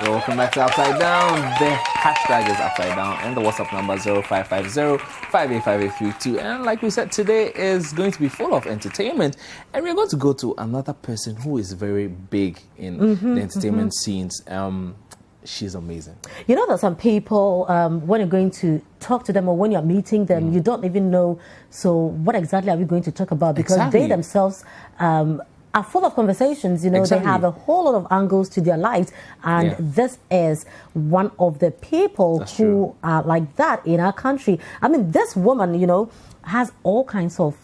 Welcome back to Upside Down. The hashtag is Upside Down and the WhatsApp number 0550-585832. And like we said, today is going to be full of entertainment. And we're going to go to another person who is very big in the entertainment scenes. She's amazing. You know that some people, when you're going to talk to them or when you're meeting them, you don't even know, so what exactly are we going to talk about? Because they themselves are full of conversations, they have a whole lot of angles to their lives, and this is one of the people who are like that in our country. I mean, this woman, has all kinds of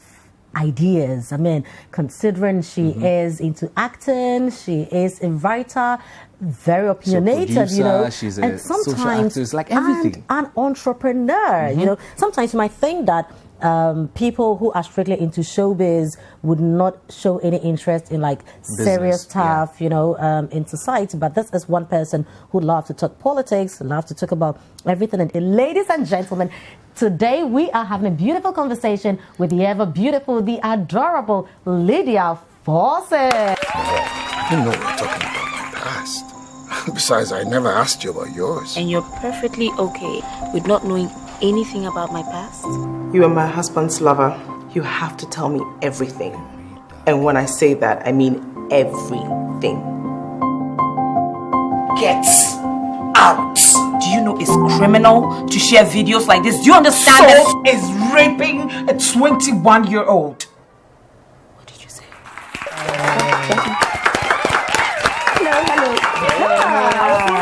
ideas. I mean, considering she is into acting, she is a writer, very opinionated, she's and a social actress, like everything. And an entrepreneur, sometimes you might think that people who are strictly into showbiz would not show any interest in serious stuff, in society. But this is one person who loves to talk politics, loves to talk about everything. And ladies and gentlemen, today we are having a beautiful conversation with the ever beautiful, the adorable Lydia Forson. I didn't know we were talking about my past. Besides, I never asked you about yours. And you're perfectly okay with not knowing anything about my past? You are my husband's lover. You have to tell me everything. And when I say that, I mean everything. Get out. Do you know it's criminal to share videos like this? Do you understand that is raping a 21-year-old? What did you say? Hello.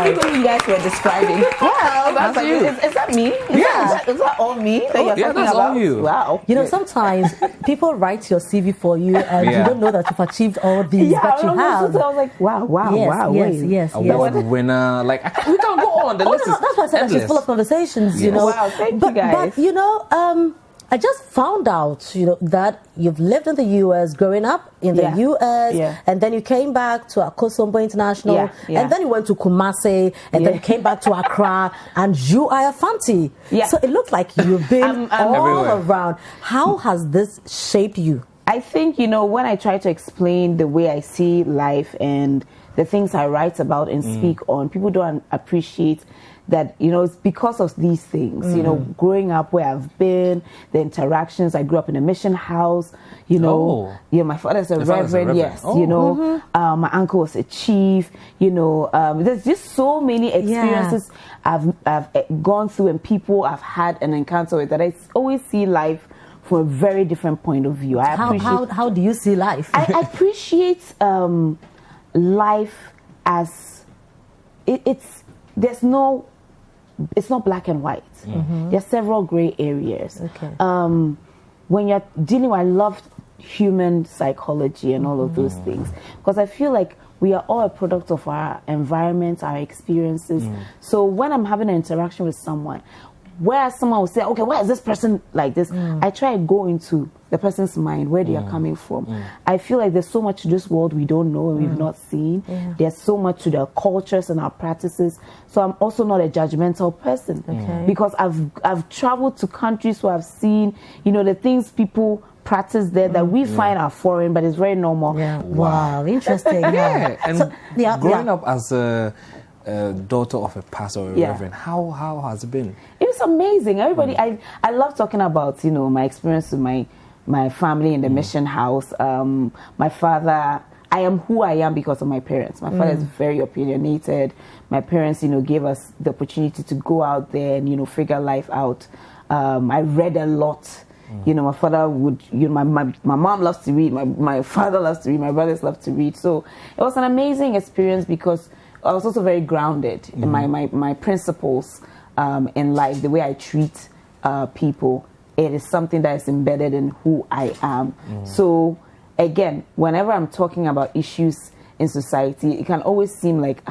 People you guys were describing. Wow, that's like, is that me? Is that all me that you're talking that's about? all you. Wow. Sometimes people write your CV for you and you don't know that you've achieved all these, but you have. So I was like, wow. Yes. Award winner. We can go on. The list is that's why I said that she's full of conversations, Wow, thank you guys. But, I just found out, that you've lived in the U.S., growing up in the U.S., and then you came back to Akosombo International, and then you went to Kumasi, and then you came back to Accra, and you are a Fanti. Yeah. So it looks like you've been all around. How has this shaped you? I think, when I try to explain the way I see life and the things I write about and speak on, people don't appreciate that, it's because of these things, growing up where I've been, the interactions. I grew up in a mission house, my father's a reverend, yes, my uncle was a chief, there's just so many experiences I've gone through and people I've had an encounter with that I always see life from a very different point of view. How do you see life? I appreciate life as it's not black and white. There's several gray areas. Okay. When you're dealing with, I love human psychology and all of those things, because I feel like we are all a product of our environment, our experiences. So when I'm having an interaction with someone, where someone will say, okay, why is this person like this? I try to go into the person's mind, where they are coming from. I feel like there's so much to this world we don't know and we've not seen. There's so much to their cultures and our practices. So I'm also not a judgmental person, because I've traveled to countries where I've seen, the things people practice there that we find are foreign, but it's very normal. Yeah. Wow, interesting. And growing up as a daughter of a pastor or a reverend, how has it been? It was amazing. Everybody, I love talking about my experience with my family in the mission house. My father, I am who I am because of my parents. My father is very opinionated. My parents gave us the opportunity to go out there and figure life out. I read a lot. My father would, my mom loves to read, my father loves to read, my brothers love to read. So it was an amazing experience because I was also very grounded in my principles in life, the way I treat people. It is something that is embedded in who I am. So again, whenever I'm talking about issues in society, it can always seem like,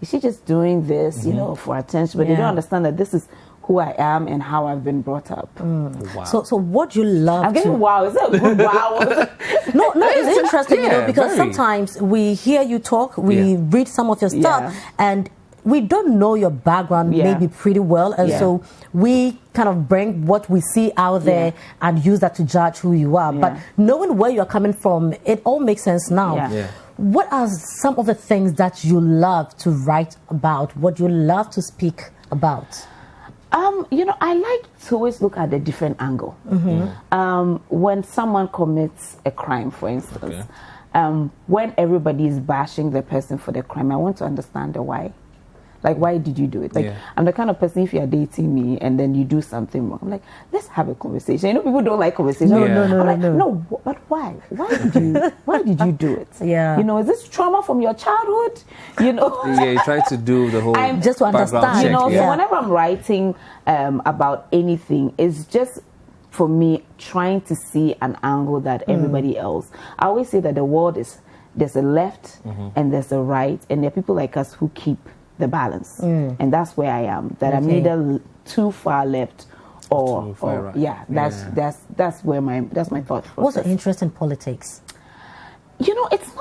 is she just doing this, for attention? But they don't understand that this is who I am and how I've been brought up. Wow. So what you love I'm getting wow. Is that a good wow? No, it's interesting, because sometimes we hear you talk, we read some of your stuff, and we don't know your background maybe pretty well, and so we kind of bring what we see out there and use that to judge who you are. But knowing where you're coming from, it all makes sense now. what are some of the things that you love to write about? What you love to speak about? I like to always look at a different angle. When someone commits a crime, for instance, when everybody is bashing the person for the crime, I want to understand the why. Like, why did you do it? Like, I'm the kind of person, if you're dating me and then you do something wrong, I'm like, let's have a conversation. You know, people don't like conversation. No, but why? Why did you do it? Yeah. You know, is this trauma from your childhood? You know? You try to do the whole just to understand. You know, so whenever I'm writing about anything, it's just for me trying to see an angle that everybody else. I always say that the world there's a left and there's a right, and there are people like us who keep the balance, and that's where I am. That I'm neither too far left or too far right. That's my thought process. What's your interest in politics? You know, it's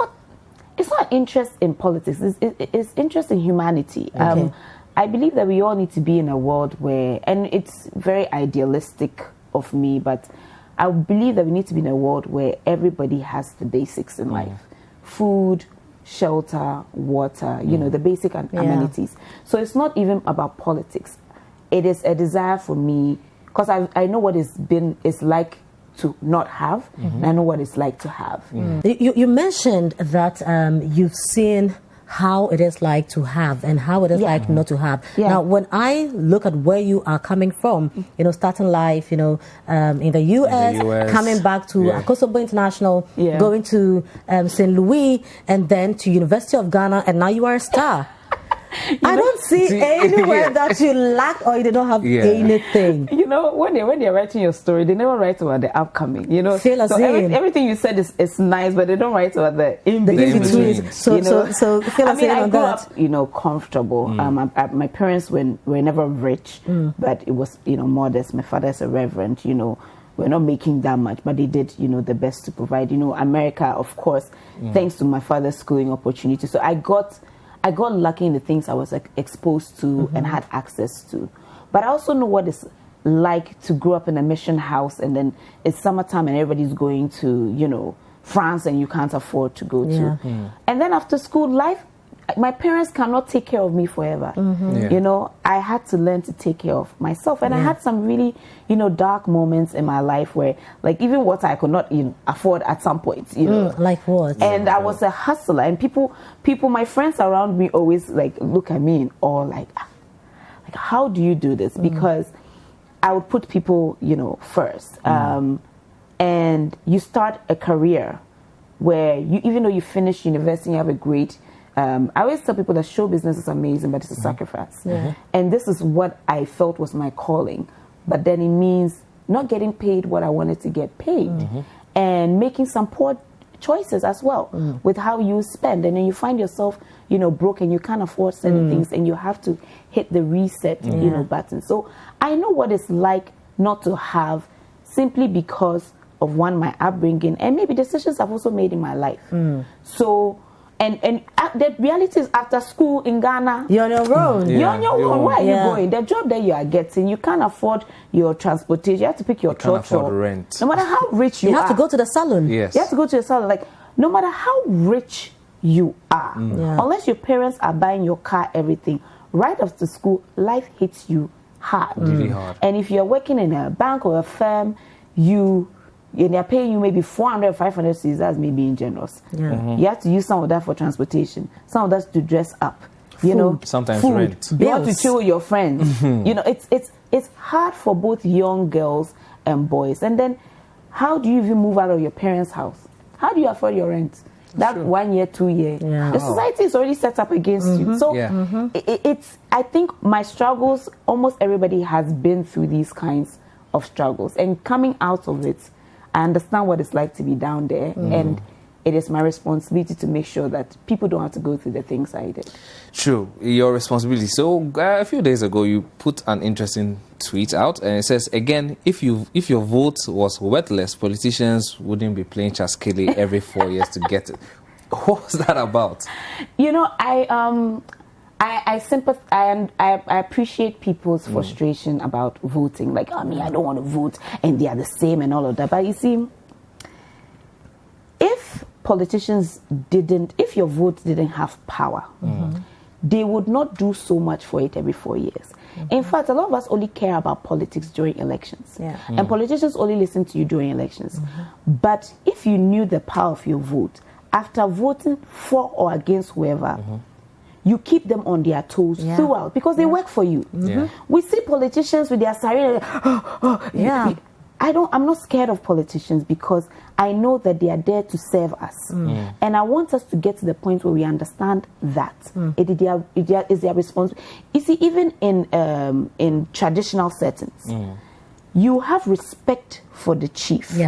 not interest in politics. It's interest in humanity. I believe that we all need to be in a world where, and it's very idealistic of me, but I believe that we need to be in a world where everybody has the basics in life: food, shelter, water, you know, the basic amenities. So it's not even about politics. It is a desire for me, because I know what it's like to not have, and I know what it's like to have. You mentioned that you've seen how it is like to have and how it is like not to have. Now, when I look at where you are coming from, you know, starting life, you know, in the US, coming back to Akosobo International, going to St. Louis, and then to University of Ghana, and now you are a star. I don't see anywhere that you lack or you don't have anything. You know, when they're writing your story, they never write about the upcoming. You know, so everything you said is nice, but they don't write about the in between. So I grew up, you know, comfortable. My parents were never rich, but it was, you know, modest. My father's a reverend. You know, we're not making that much, but they did, you know, the best to provide. You know, America, of course, thanks to my father's schooling opportunity. So I got lucky in the things I was exposed to and had access to. But I also know what it's like to grow up in a mission house, and then it's summertime and everybody's going to, you know, France, and you can't afford to go to. And then after school life, my parents cannot take care of me forever. You know, I had to learn to take care of myself. And I had some really, you know, dark moments in my life where, like, even what I could not afford at some point, you know. Like what? And I was a hustler. And people, my friends around me always, like, look at me in awe, like, how do you do this? Because I would put people, you know, first. And you start a career where you, even though you finish university, you have a great... I always tell people that show business is amazing, but it's a sacrifice. And this is what I felt was my calling. But then it means not getting paid what I wanted to get paid, and making some poor choices as well with how you spend. And then you find yourself, you know, broke and you can't afford certain things, and you have to hit the reset, you know, button. So I know what it's like not to have, simply because of my upbringing, and maybe decisions I've also made in my life. So... And the reality is, after school in Ghana, you're on your own. You're on your own. Where are you going? The job that you are getting, you can't afford your transportation. You have to pick your truck. Can't afford rent. No matter how rich you are. You have to go to the salon. Yes. You have to go to the salon. Like, no matter how rich you are, unless your parents are buying your car, everything, right after school, life hits you hard. Really hard. And if you're working in a bank or a firm, and they're paying you maybe 400, 500 cedis, that's me being generous. You have to use some of that for transportation, some of that to dress up. You know, sometimes food. rent. You want to chill with your friends. You know, it's hard for both young girls and boys. And then, how do you even move out of your parents' house? How do you afford your rent? That 1 year, 2 year. The society is already set up against you. So it's. I think my struggles. Almost everybody has been through these kinds of struggles, and coming out of it, I understand what it's like to be down there, and it is my responsibility to make sure that people don't have to go through the things I did. True, your responsibility. So a few days ago, you put an interesting tweet out, and it says, again, if your vote was worthless, politicians wouldn't be playing Chaskele every 4 years to get it. What was that about? You know, I sympathize, and I appreciate people's frustration about voting. Like, I mean, I don't want to vote, and they are the same and all of that. But you see, if politicians if your vote didn't have power, they would not do so much for it every 4 years. In fact, a lot of us only care about politics during elections. And politicians only listen to you during elections. But if you knew the power of your vote, after voting for or against whoever, you keep them on their toes throughout because they work for you. We see politicians with their siren. I'm not scared of politicians because I know that they are there to serve us. And I want us to get to the point where we understand that. It is their responsibility. You see, even in traditional settings, you have respect for the chief.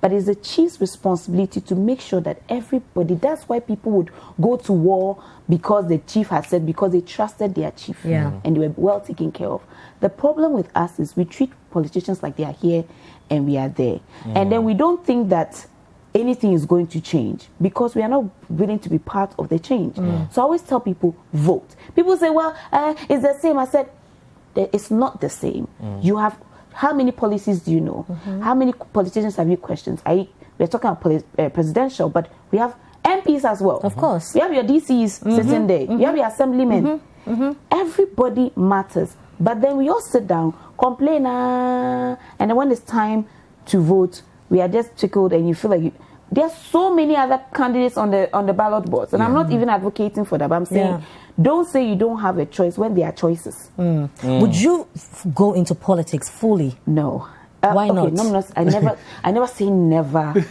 But it's the chief's responsibility to make sure that everybody, that's why people would go to war because the chief had said, because they trusted their chief and they were well taken care of. The problem with us is we treat politicians like they are here and we are there. And then we don't think that anything is going to change because we are not willing to be part of the change. So I always tell people, vote. People say, well, it's the same. I said, it's not the same. You have, how many policies do you know? How many politicians have you questioned? We're talking about presidential, but we have MPs as well. Of course. You have your DCs sitting there. You have your assemblymen. Everybody matters. But then we all sit down, complain, and then when it's time to vote, we are just tickled, and you feel like there are so many other candidates on the ballot boards, and I'm not even advocating for that. But I'm saying, don't say you don't have a choice when there are choices. Would you go into politics fully? No. Why not? No, I never say never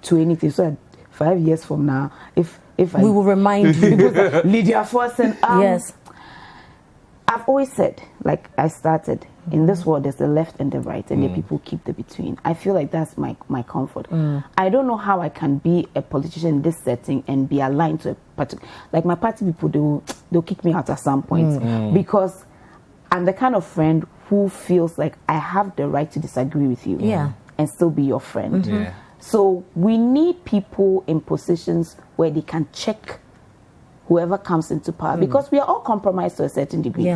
to anything. So 5 years from now, if we will remind you, Lydia Forson. Yes. I've always said, like I started, in this world there's the left and the right, and the people keep the between. I feel like that's my comfort. I don't know how I can be a politician in this setting and be aligned to a particular, like my party people, they'll kick me out at some point because I'm the kind of friend who feels like I have the right to disagree with you and still be your friend. So we need people in positions where they can check whoever comes into power, because we are all compromised to a certain degree.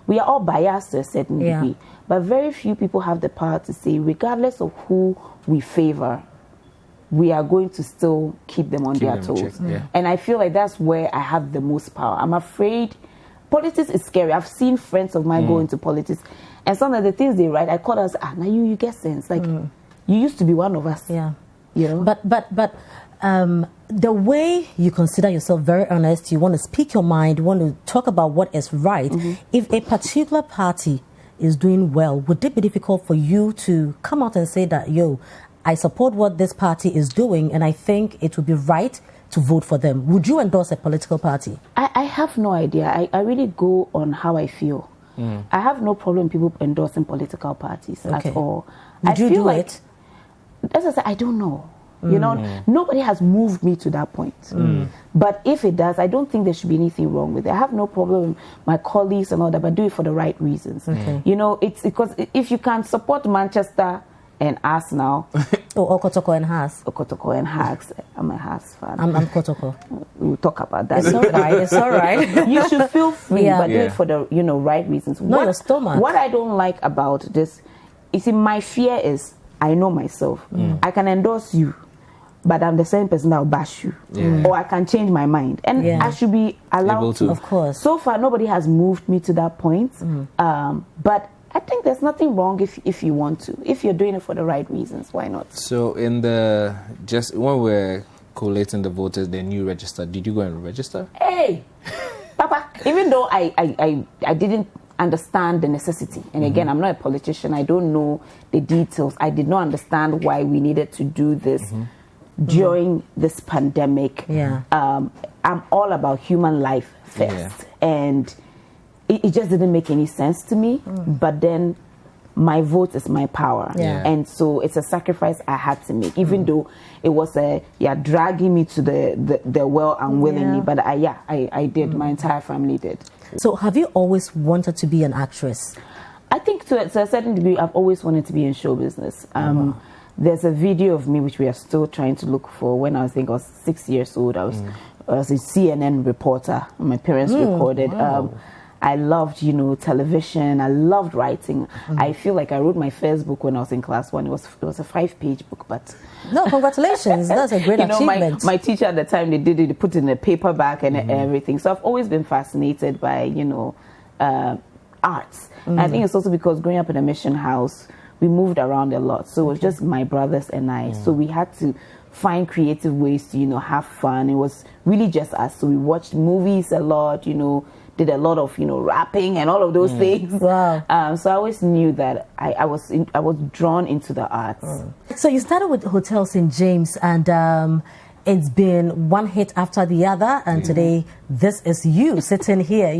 We are all biased to a certain degree. But very few people have the power to say, regardless of who we favor, we are going to still keep them on their toes. And I feel like that's where I have the most power. I'm afraid politics is scary. I've seen friends of mine go into politics, and some of the things they write, I call us, now you get sense. Like, you used to be one of us. You know? But the way you consider yourself very honest, you want to speak your mind, you want to talk about what is right. If a particular party is doing well, would it be difficult for you to come out and say that, I support what this party is doing and I think it would be right to vote for them? Would you endorse a political party? I have no idea. I really go on how I feel. I have no problem people endorsing political parties at all. Would you do it? As I said, I don't know. You know, nobody has moved me to that point. But if it does, I don't think there should be anything wrong with it. I have no problem with my colleagues and all that, but do it for the right reasons. You know, it's because if you can support Manchester and Arsenal. Okotoko and Haas. Okotoko and Haas. I'm a Haas fan. I'm Kotoko. We'll talk about that. It's all right. It's all right. You should feel free, but do it for the right reasons. Your stomach. What I don't like about this, you see, my fear is I know myself. I can endorse you, but I'm the same person that will bash you. Or I can change my mind. And I should be allowed to. Of course. So far, nobody has moved me to that point. But I think there's nothing wrong if you want to. If you're doing it for the right reasons, why not? So when we're collating the voters, then you registered. Did you go and register? Hey, Papa, even though I didn't understand the necessity, and again, I'm not a politician, I don't know the details. I did not understand why we needed to do this during this pandemic. I'm all about human life first, and it just didn't make any sense to me. But then my vote is my power, and so it's a sacrifice I had to make, even though it was dragging me to the well unwillingly. But I did. My entire family did. So have you always wanted to be an actress? I think to a certain degree, I've always wanted to be in show business. There's a video of me which we are still trying to look for. When I was 6 years old, I was a CNN reporter. My parents recorded. I loved, television. I loved writing. I feel like I wrote my first book when I was in class 1. It was a 5-page book, but no, congratulations. That's a great achievement. My teacher at the time, they put it in a paperback and everything. So I've always been fascinated by, arts. And I think it's also because growing up in a mission house, we moved around a lot. So it was just my brothers and I. So we had to find creative ways to, have fun. It was really just us. So we watched movies a lot, did a lot of, rapping and all of those things. Wow. So I always knew that I was drawn into the arts. So you started with Hotel St. James, and it's been one hit after the other, and today this is you sitting here.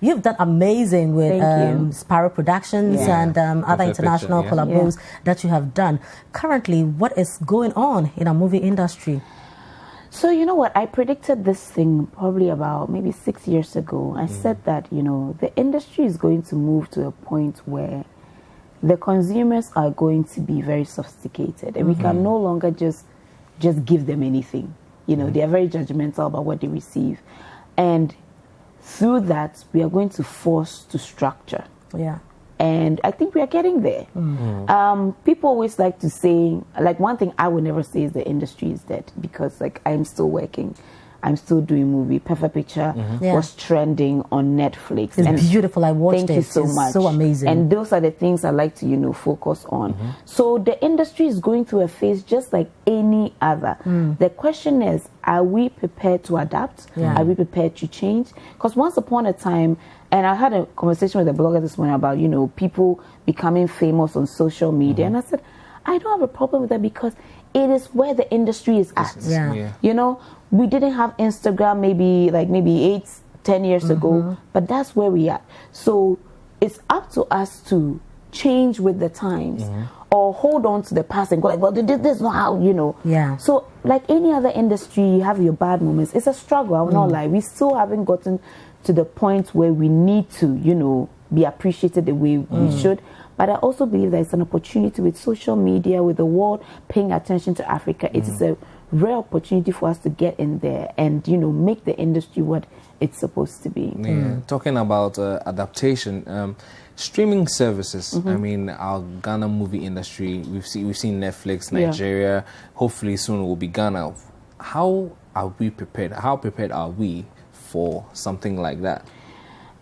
You've done amazing with Sparrow Productions and other international collabos that you have done. Currently, what is going on in our movie industry? So you know what? I predicted this thing probably about maybe 6 years ago. I said that, the industry is going to move to a point where the consumers are going to be very sophisticated, and we can no longer just give them anything. They are very judgmental about what they receive. And through that, we are going to force to structure. Yeah. And I think we are getting there. People always like to say, like, one thing I would never say is the industry is dead, because I'm still working. I'm still doing movie. Perfect Picture was trending on Netflix. It's beautiful. I watched it. Thank you so much. So amazing. And those are the things I like to, focus on. So the industry is going through a phase just like any other. The question is, are we prepared to adapt? Are we prepared to change? Because once upon a time, and I had a conversation with a blogger this morning about, people becoming famous on social media. And I said, I don't have a problem with that, because it is where the industry is at. We didn't have Instagram maybe 8-10 years ago, but that's where we are. So it's up to us to change with the times, or hold on to the past and go like, well, this is not how, Yeah. So like any other industry, you have your bad moments. It's a struggle, I will not lie. We still haven't gotten to the point where we need to, be appreciated the way we should. But I also believe that it's an opportunity with social media, with the world paying attention to Africa. It is a rare opportunity for us to get in there and, make the industry what it's supposed to be. Talking about adaptation, streaming services. I mean, our Ghana movie industry, we've seen Netflix, Nigeria. Hopefully soon will be Ghana. How are we prepared? How prepared are we for something like that?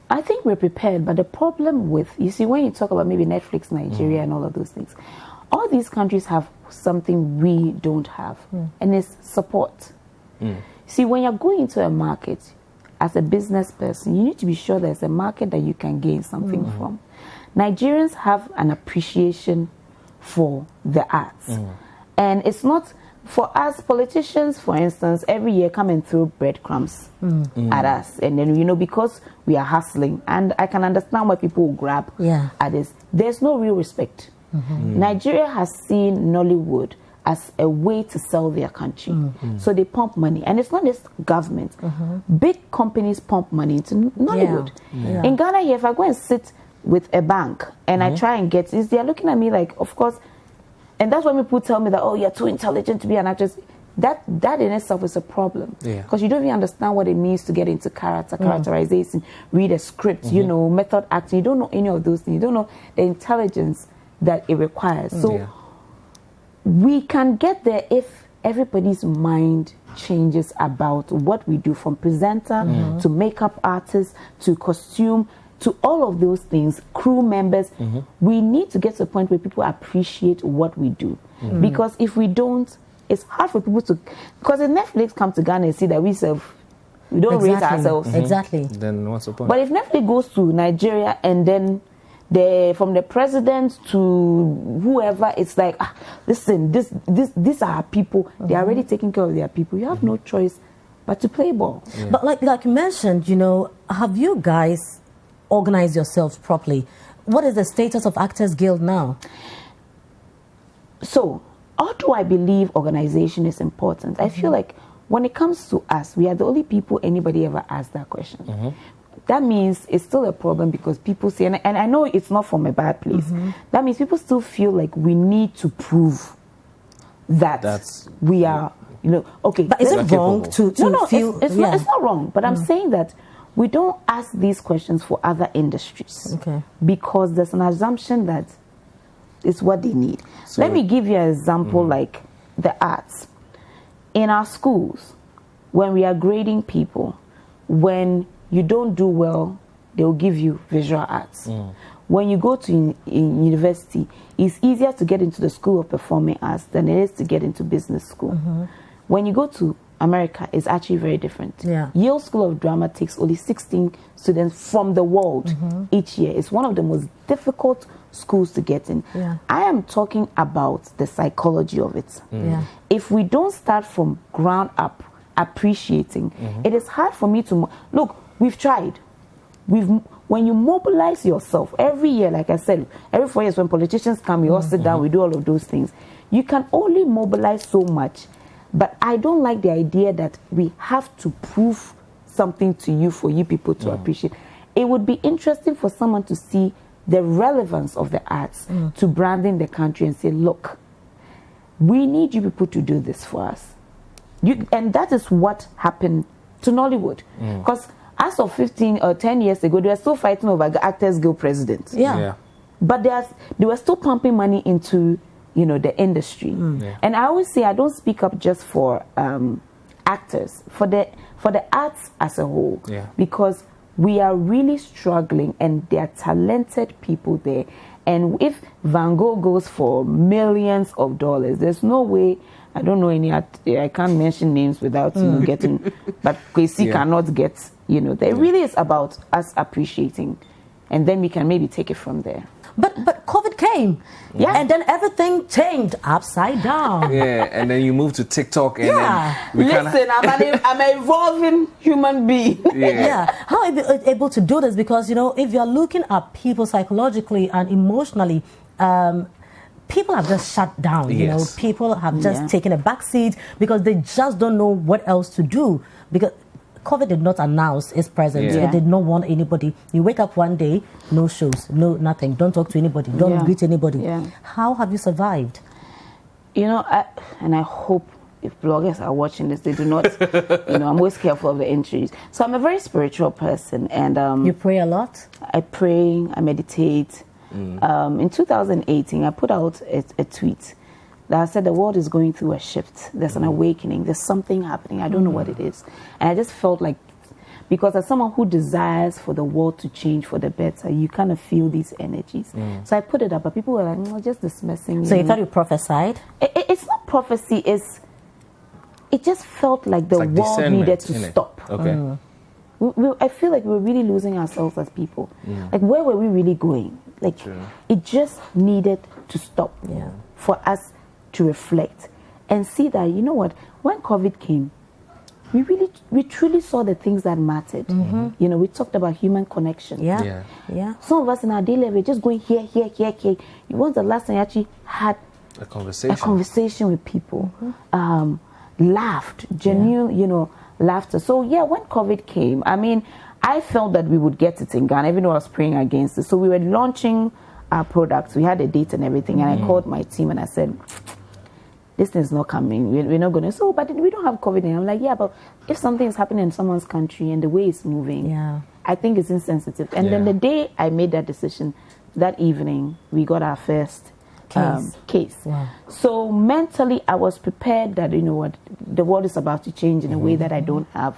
I think we're prepared, but the problem with, when you talk about maybe Netflix, Nigeria, and all of those things, all these countries have something we don't have, and it's support. See, when you're going into a market as a business person, you need to be sure there's a market that you can gain something from. Nigerians have an appreciation for the arts, and it's not. For us politicians, for instance, every year come and throw breadcrumbs at us. And then, because we are hustling. And I can understand why people will grab at this. There's no real respect. Nigeria has seen Nollywood as a way to sell their country. So they pump money. And it's not just government. Big companies pump money into Nollywood. In Ghana here, if I go and sit with a bank and I try and get this, they're looking at me like, of course. And that's when people tell me that, oh, you're too intelligent to be an actress. That in itself is a problem. Because you don't even understand what it means to get into characterization, read a script, method acting. You don't know any of those things. You don't know the intelligence that it requires. So we can get there if everybody's mind changes about what we do, from presenter to makeup artist to costume, to all of those things, crew members. We need to get to a point where people appreciate what we do. Because if we don't, it's hard for people to... Because if Netflix come to Ghana and see that we don't rate ourselves. Then what's the point? But if Netflix goes to Nigeria and then from the president to whoever, it's like, listen, these are our people. They're already taking care of their people. You have no choice but to play ball. But like you mentioned, have you guys organize yourselves properly? What is the status of Actors Guild now? So, although I believe organization is important, I feel like when it comes to us, we are the only people anybody ever asked that question. That means it's still a problem, because people say, and I know it's not from a bad place, that means people still feel like we need to prove that we are, okay. But is it wrong to no, feel... it's not wrong, but I'm saying that we don't ask these questions for other industries. Okay. Because there's an assumption that it's what they need. So, let me give you an example like the arts. In our schools, when we are grading people, when you don't do well, they'll give you visual arts. When you go to in university, it's easier to get into the School of Performing Arts than it is to get into business school. When you go to America, it's actually very different. Yeah. Yale School of Drama takes only 16 students from the world each year. It's one of the most difficult schools to get in. Yeah. I am talking about the psychology of it. Yeah. If we don't start from ground up appreciating, it is hard for me to look. We've tried. When you mobilize yourself every year, like I said, every 4 years when politicians come, we all sit down, we do all of those things. You can only mobilize so much, but I don't like the idea that we have to prove something to you for you people to appreciate. It would be interesting for someone to see the relevance of the arts to branding the country and say, look, we need you people to do this for us. And that is what happened to Nollywood. Because as of 15 or 10 years ago, they were still fighting over the Actors Guild president. Yeah. But they were still pumping money into, the industry. And I always say I don't speak up just for actors, for the arts as a whole. Because we are really struggling and there are talented people there. And if Van Gogh goes for millions of dollars, there's no way, I don't know any, I can't mention names without getting, but Kwesi cannot get, there really is about us appreciating. And then we can maybe take it from there. But COVID came, and then everything changed upside down. And then you move to TikTok, and then I'm an evolving human being. How are you able to do this? Because if you're looking at people psychologically and emotionally, people have just shut down. People have just taken a back seat because they just don't know what else to do. Because COVID did not announce its presence. It did not want anybody. You wake up one day, no shows, no nothing. Don't talk to anybody. Don't greet anybody. How have you survived? And I hope if bloggers are watching this, they do not, I'm always careful of the entries. So I'm a very spiritual person. And you pray a lot? I pray, I meditate. In 2018, I put out a tweet that said the world is going through a shift. There's an awakening. There's something happening. I don't know what it is. And I just felt like, because as someone who desires for the world to change for the better, you kind of feel these energies. So I put it up, but people were like, no, just dismissing. So you thought you prophesied? It's not prophecy. It just felt like the world needed to stop. Okay. I feel like we're really losing ourselves as people. Like, where were we really going? Like, it just needed to stop for us to reflect and see that, when COVID came, we truly saw the things that mattered. We talked about human connection. Some of us in our daily life, we're just going here. When's the last time you actually had a conversation with people? Laughed, genuine, laughter. So when COVID came, I felt that we would get it in Ghana, even though I was praying against it. So we were launching our products. We had a date and everything. And I called my team and I said, this thing's not coming. We're not going to. But we don't have COVID. And I'm like, but if something is happening in someone's country and the way it's moving, I think it's insensitive. And then the day I made that decision, that evening, we got our first case. So mentally, I was prepared that, the world is about to change in a way that I don't have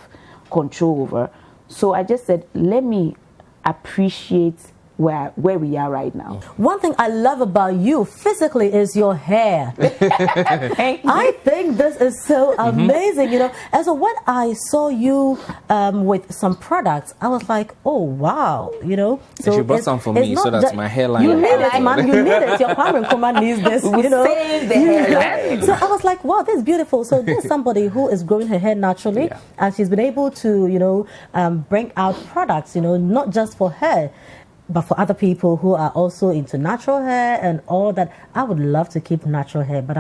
control over. So I just said, let me appreciate where we are right now. One thing I love about you physically is your hair. I think this is so amazing, And so when I saw you with some products, I was like, oh, wow, So you brought some for me so that my hairline... You need it, man. You need it. Your Kwame Nkrumah needs this, Save the hairline. So I was like, wow, this is beautiful. So this is somebody who is growing her hair naturally, and she's been able to, bring out products, not just for her, but for other people who are also into natural hair and all that. I would love to keep natural hair, but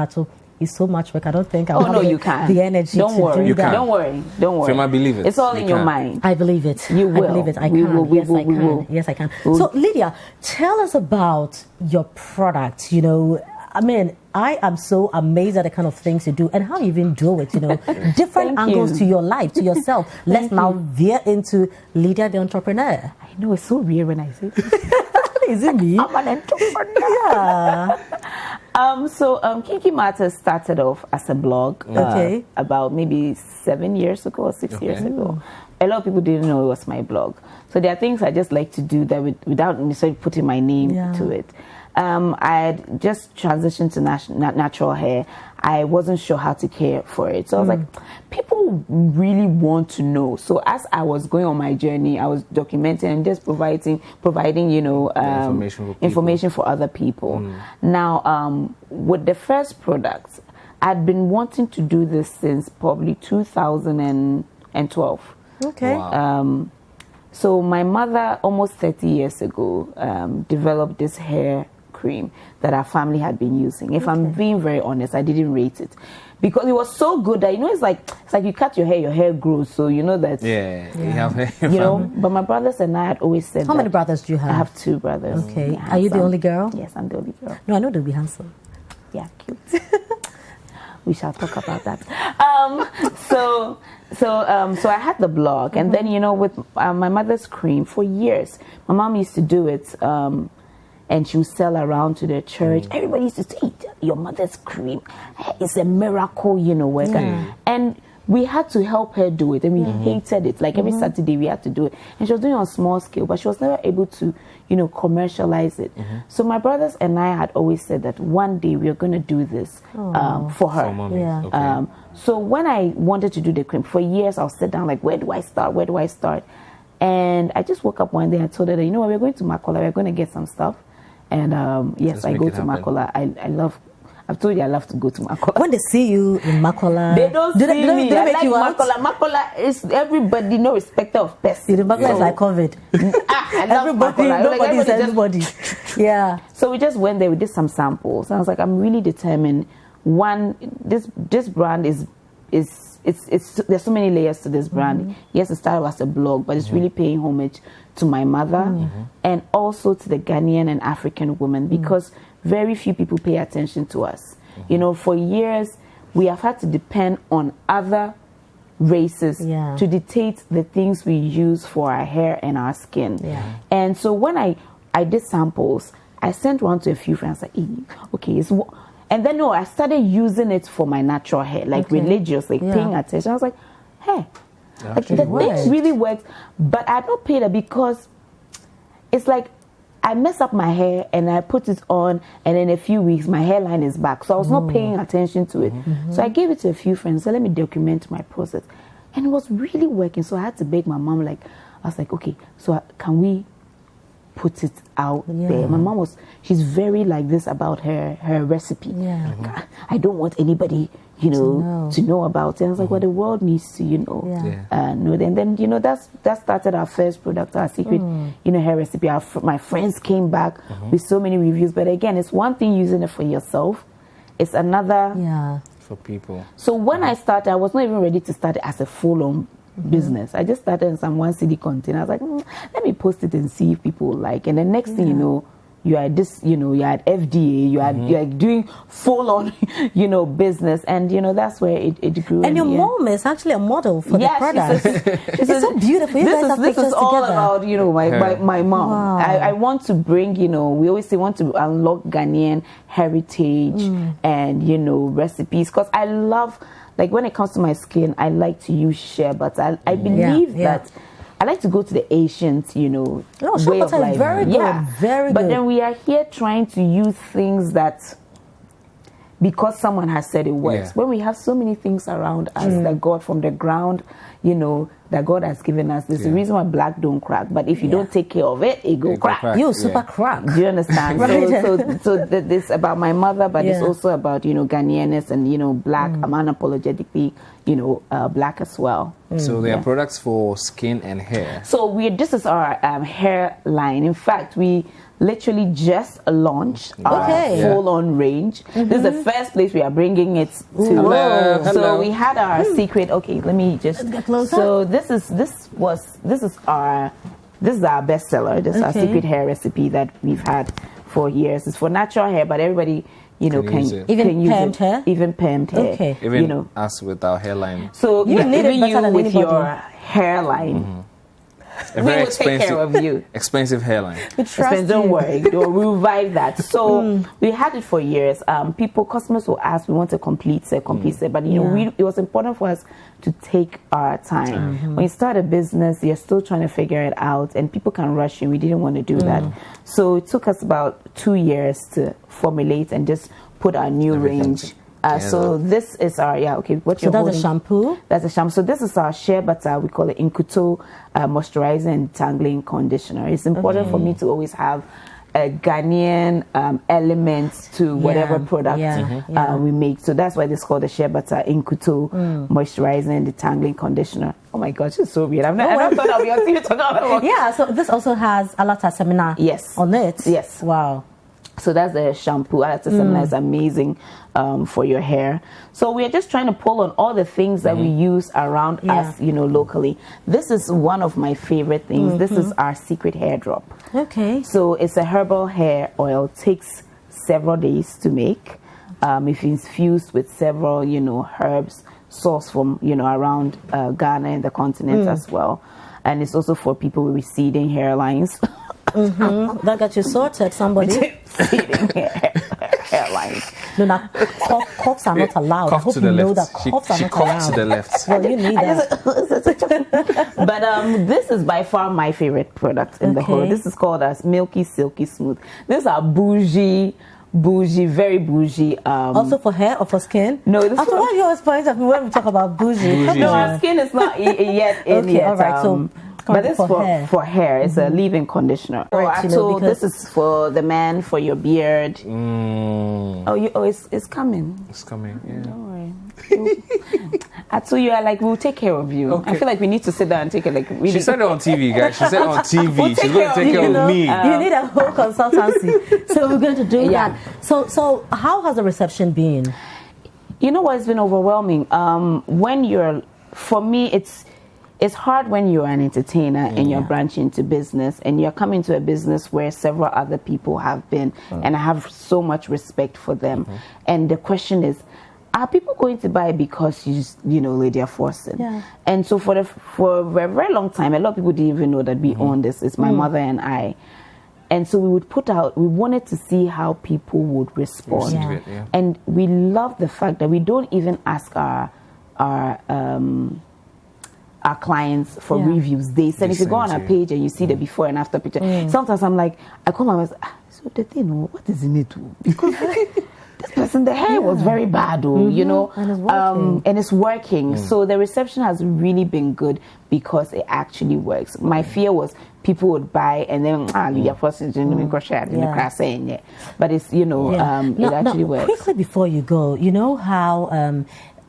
it's so much work. I don't think I'll have the energy to do that. Don't worry. Frema, believe it. It's all in your mind. I believe it. You will. I believe it. I can. Yes, I can. So, Lydia, tell us about your product. I I am so amazed at the kind of things you do and how you even do it, different angles to your life, to yourself. Let's now veer into Lydia the entrepreneur. I know, it's so weird when I say this. Is it me? I'm an entrepreneur. So Kinky Matters started off as a blog about maybe 7 years ago or 6 years ago. A lot of people didn't know it was my blog. So there are things I just like to do that without necessarily putting my name to it. I had just transitioned to natural hair. I wasn't sure how to care for it. So I was like, people really want to know. So as I was going on my journey, I was documenting and just providing information for other people. Now, with the first product, I'd been wanting to do this since probably 2012. Okay. Wow. So my mother, almost 30 years ago, developed this hair cream that our family had been using. If I'm being very honest, I didn't rate it because it was so good that it's like you cut your hair grows. So you know that. Yeah. You have hair. But my brothers and I had always said. How many brothers do you have? I have 2 brothers. Okay. Are you the only girl? Yes, I'm the only girl. No, I know they'll be handsome. Yeah, cute. We shall talk about that. So I had the blog, and then with my mother's cream for years, my mom used to do it, and she would sell around to the church. Everybody used to say, "Your mother's cream, it's a miracle," work. And we had to help her do it, and we hated it. Like every Saturday, we had to do it, and she was doing it on a small scale, but she was never able to, commercialize it. So my brothers and I had always said that one day we are going to do this for her. For mommy. Yeah. Okay. So when I wanted to do the cream, for years I would sit down like, where do I start? And I just woke up one day and told her that, we're going to Makola, we're going to get some stuff. And yes, I go to Makola. I've told you I love to go to Makola. When they see you in Makola, they don't see me. They I make like you Makola. Makola is everybody, no respecter of person. Makola is like COVID. I love Everybody, Makola. nobody is everybody. Yeah. So we just went there, we did some samples. And I was like, I'm really determined. One, this brand is there's so many layers to this brand. Yes, it started as a blog, but it's really paying homage to my mother and also to the Ghanaian and African women because very few people pay attention to us. For years we have had to depend on other races to dictate the things we use for our hair and our skin. And so when I did samples, I sent one to a few friends like, okay, and then I started using it for my natural hair, like religious, like paying attention. I was like, hey, the thing really works. But I had not paid it because it's like I mess up my hair and I put it on, and in a few weeks my hairline is back. So I was not paying attention to it. So I gave it to a few friends. So let me document my process, and it was really working. So I had to beg my mom. I was like, okay, so can we put it out there? My mom she's very like this about her recipe. I don't want anybody to know about it. And I was like, well, the world needs to know that. And then that started our first product, our secret hair recipe. My friends came back with so many reviews, but again, it's one thing using it for yourself, it's another for people. So when I started, I was not even ready to start it as a full-on business. I just started in some 1 CD container. I was like, let me post it and see if people like. And the next thing you know, you are this, you're at FDA, you are doing full on, business, and that's where it grew. And your mom is actually a model for the product. It's so beautiful. This is all about my mom. Wow. I want to bring we always say want to unlock Ghanaian heritage and recipes, because I love. Like when it comes to my skin, I like to use shea butter. I believe that I like to go to the ancient, way of life. Very good, very good. But then we are here trying to use things that, because someone has said it works. When we have so many things around us that God from the ground, that God has given us. There's a reason why black don't crack. But if you don't take care of it, it go crack. You super crack. Do you understand? So this about my mother, but it's also about, Ghanaianness and, black. I'm unapologetically, black as well. So there are products for skin and hair. So this is our hair line. In fact, we literally just launched our full-on range. This is the first place we are bringing it to. Hello. So we had our secret. Okay, let me just get closer. So this is our bestseller. This is our secret hair recipe that we've had for years. It's for natural hair, but everybody you know, can even use permed hair? Even permed hair. Okay. Even you know, us with our hairline. So you need it better than with anybody. your hairline. A We very will take care of you. expensive hairline. Don't worry, we'll revive that. So we had it for years. Customers will ask, we want a complete set, but you know, it was important for us to take our time. When you start a business, you're still trying to figure it out, and people can rush you. We didn't want to do that, so it took us about 2 years to formulate and just put our new range. So this is our What you're holding? That's a shampoo. That's a shampoo. So this is our shea butter. We call it Inkuto moisturizing and tangling conditioner. It's important for me to always have a Ghanaian element to whatever product we make. So that's why this is called the shea butter Inkuto moisturizing and detangling conditioner. Oh my gosh, it's so weird. I've never thought I'd be on TV talking about it. Yeah. So this also has Alata Semina. On it. Yes. Wow. So that's the shampoo. Alata Semina is amazing for your hair. So we are just trying to pull on all the things that we use around us, you know, locally. This is one of my favorite things. This is our secret hair drop. Okay. So it's a herbal hair oil. Takes several days to make. It's infused with several, you know, herbs sourced from, you know, around Ghana and the continent as well. And it's also for people with receding hairlines. That got you sorted, somebody. Hairlines. No, coughs are not allowed. I hope you know that coughs are not allowed. To the left. Well, you need that. But this is by far my favorite product in the whole. This is called as Milky Silky Smooth. These are bougie, very bougie. Also for hair or for skin? No, this after what you always point at me when we talk about bougie. No, our skin is not yet in yet. All right, so but it's for hair. It's a leave-in conditioner. So this is for the man, for your beard. It's coming. It's coming. Yeah. Don't worry. Atu, you are like, we'll take care of you. Okay. I feel like we need to sit down and take it like really. She said it on TV, guys. She said it on TV. She's going to take care of me. You need a whole consultancy. So we're going to do that. So how has the reception been? You know what? It's been overwhelming. For me, it's hard when you're an entertainer and you're branching into business and you're coming to a business where several other people have been, and I have so much respect for them. And the question is, are people going to buy because you know Lydia Forson? Yeah. And so for a very long time, a lot of people didn't even know that we own this. It's my mother and I. And so we wanted to see how people would respond. And we love the fact that we don't even ask our clients for reviews. They said if you go on our page and you see the before and after picture, sometimes I'm like, I come and I was so the thing, what is in it? Because this person, the hair was very bad, you know, and it's working. So the reception has really been good because it actually works. My fear was people would buy and then Lydia Forson but it's, you know, it actually works. Quickly before you go, you know how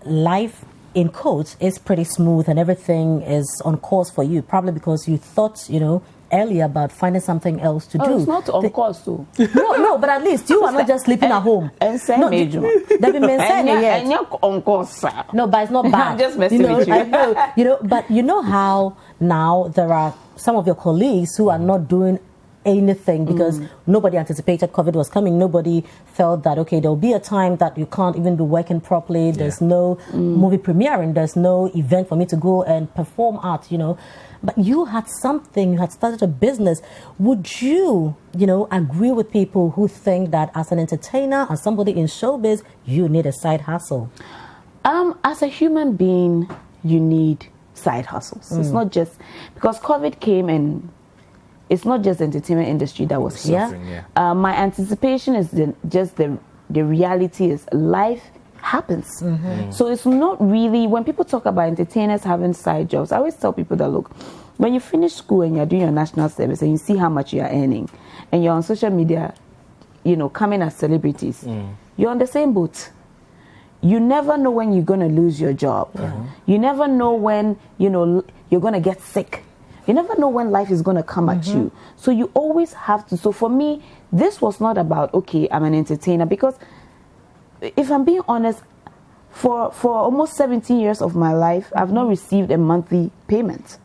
life in quotes is pretty smooth and everything is on course for you, probably because you thought, you know, earlier about finding something else to do. It's not on course too. No, but at least you are not just sleeping at home. They've been on course. No, but it's not bad. I'm just messing with you. I know, you know, but you know how now there are some of your colleagues who are not doing anything because nobody anticipated COVID was coming. Nobody felt that, okay, there'll be a time that you can't even be working properly. There's no movie premiering. There's no event for me to go and perform at, you know. But you had something, you had started a business. Would you, you know, agree with people who think that as an entertainer, as somebody in showbiz, you need a side hustle? As a human being, you need side hustles. It's not just, because COVID came and it's not just the entertainment industry that was here. My anticipation is the reality is life happens. So it's not really, when people talk about entertainers having side jobs, I always tell people that, look, when you finish school and you're doing your national service and you see how much you are earning and you're on social media, you know, coming as celebrities, you're on the same boat. You never know when you're going to lose your job. You never know when, you know, you're going to get sick. You never know when life is going to come at you. So you always have to. So for me, this was not about, okay, I'm an entertainer, because if I'm being honest, for almost 17 years of my life, I've not received a monthly payment.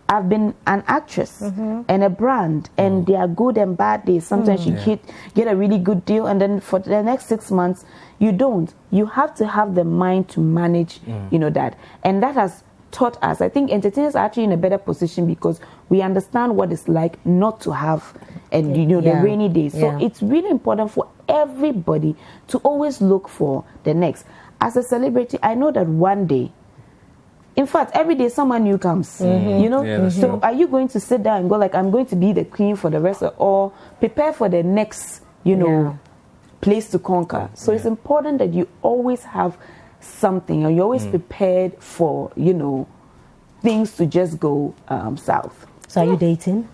I've been an actress and a brand, and there are good and bad days. Sometimes you get a really good deal, and then for the next 6 months, you don't. You have to have the mind to manage, that. And that has taught us. I think entertainers are actually in a better position because we understand what it's like not to have, and the rainy days. So it's really important for everybody to always look for the next. As a celebrity, I know that one day, in fact, every day someone new comes, so are you going to sit down and go like, I'm going to be the queen for the rest of, or prepare for the next, place to conquer? So it's important that you always have something, or you're always prepared for, things to just go south. So are you dating?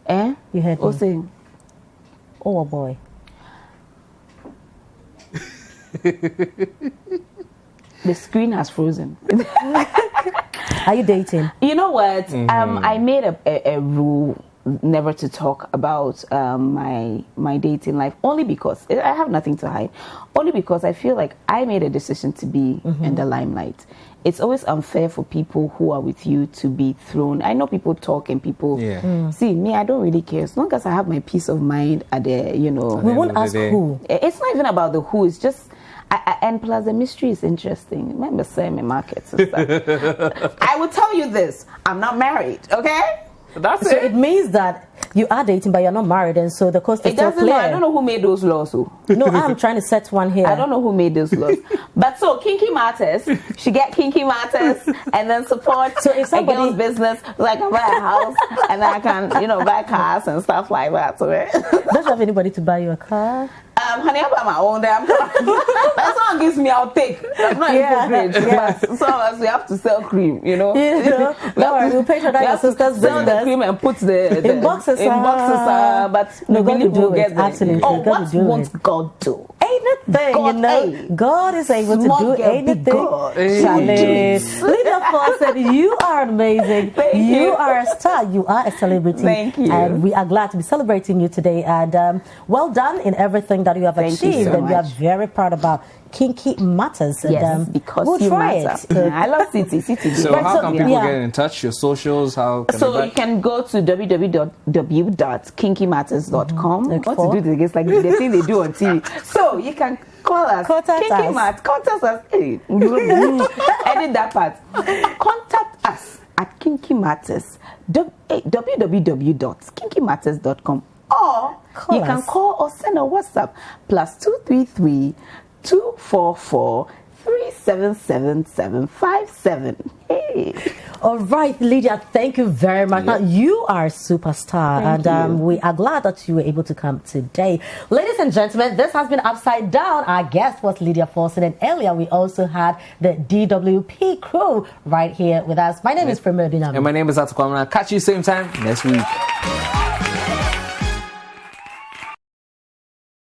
You heard me. Oh boy. The screen has frozen. Are you dating? You know what? I made a rule never to talk about my dating life, only because I have nothing to hide. Only because I feel like I made a decision to be in the limelight. It's always unfair for people who are with you to be thrown. I know people talk and people see me. I don't really care as long as I have my peace of mind at the We won't ask who. It's not even about the who. It's just. And plus the mystery is interesting. Remember saying my markets and stuff. I will tell you this. I'm not married, okay? That's it. So it means that you are dating, but you're not married, and so the coast is still clear. I don't know who made those laws. No, I'm trying to set one here. I don't know who made those laws. But so Kinky Matters, she get Kinky Matters, and then support a girl's business, like I buy a house, and then I can, buy cars and stuff like that. So, don't you have anybody to buy you a car? Honey, I buy my own. That song gives me, I'll take. That's not hypocrite. But some of us, we have to sell cream, we'll patronize your sister's business. Sell the cream and put the in boxes. But no, we believe we'll get absolutely. Oh, what won't God do? Anything, God is able to do anything. Lydia Forson, you are amazing. You are a star. You are a celebrity. Thank you. And we are glad to be celebrating you today. And well done in everything that you have achieved. So and we are very proud about Kinky Matters. Yes, because we'll try it. I love Citi. So how can people get in touch? Your socials? How can you can go to www.kinkymatters.com. What to do this like the thing they do on TV. So you can call us. Contact us. Hey, edit that part. Contact us at Kinky Matters. www.kinkymatters.com. Or you can call or send a WhatsApp +233 244 377 Hey. All right, Lydia, thank you very much. Now, you are a superstar, and we are glad that you were able to come today. Ladies and gentlemen, this has been Upside Down. Our guest was Lydia Forson, and earlier we also had the DWP crew right here with us. My name is Frema Adunyame. And my name is Kwamina. Catch you same time next week.